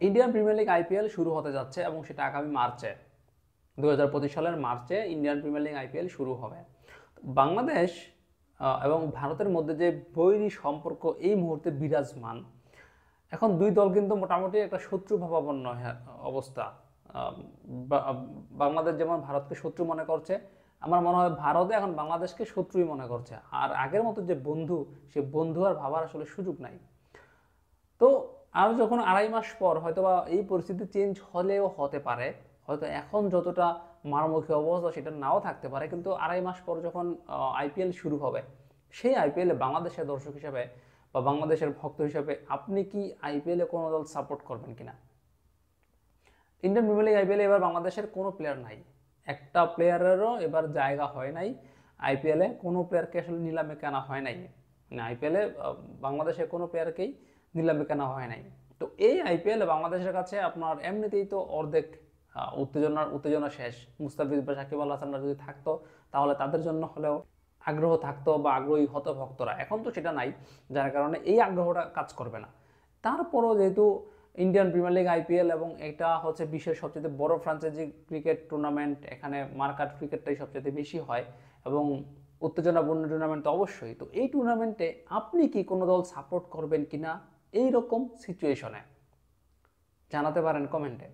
Indian premier league IPL শুরু হতে যাচ্ছে এবং সেটা আগামী মার্চে 2025 সালের মার্চে ইন্ডিয়ান প্রিমিয়ার লিগ আইপিএল শুরু হবে। বাংলাদেশ এবং ভারতের মধ্যে যে বৈরী সম্পর্ক এই মুহূর্তে বিরাজমান, এখন দুই দল কিন্তু মোটামুটি একটা শত্রুভাবাপন্ন অবস্থা। আহ, বা- বাংলাদেশ যেমন ভারতকে শত্রু মনে করছে, আমার মনে হয় ভারতে এখন বাংলাদেশকে শত্রুই মনে করছে। আর আগের মতো যে বন্ধু, সে বন্ধু আর ভাবার আসলে সুযোগ নাই। তো আর যখন 2.5 মাস পর হয়তোবা এই পরিস্থিতি চেঞ্জ হলেও হতে পারে, হয়তো এখন যতটা মারমুখী অবস্থা সেটা নাও থাকতে পারে, কিন্তু 2.5 মাস পর যখন আইপিএল শুরু হবে, সেই আইপিএলে বাংলাদেশের দর্শক হিসাবে বা বাংলাদেশের ভক্ত হিসাবে আপনি কি আইপিএলে কোনো দল সাপোর্ট করবেন কিনা? ইন্ডিয়ান প্রিমিয়ার লিগ আইপিএলে এবার বাংলাদেশের কোনো প্লেয়ার নাই, একটা প্লেয়ারেরও এবার জায়গা হয় নাই। আইপিএলে কোনো প্লেয়ারকে আসলে নিলামে কেনা হয় নাই, মানে আইপিএলে বাংলাদেশের কোনো প্লেয়ারকেই নিলামে কেনা হয় নাই। তো এই আইপিএলে বাংলাদেশের কাছে আপনার এমনিতেই তো অর্ধেক উত্তেজনা শেষ। মুস্তাফিজ বা সাকিব আল হাসানরা যদি থাকতো তাহলে তাদের জন্য হলেও আগ্রহ থাকতো বা আগ্রহী হতো ভক্তরা, এখন তো সেটা নাই, যার কারণে এই আগ্রহটা কাজ করবে না। তারপরও যেহেতু ইন্ডিয়ান প্রিমিয়ার লিগ আইপিএল এবং এটা হচ্ছে বিশ্বের সবচেয়ে বড় ফ্র্যাঞ্চাইজি ক্রিকেট টুর্নামেন্ট, এখানে মার্কাট ক্রিকেটটাই সবচেয়ে বেশি হয় এবং উত্তেজনাপূর্ণ টুর্নামেন্ট তো অবশ্যই। তো এই টুর্নামেন্টে আপনি কি কোনো দল সাপোর্ট করবেন কিনা এই রকম সিচুয়েশনে জানাতে পারেন কমেন্টে।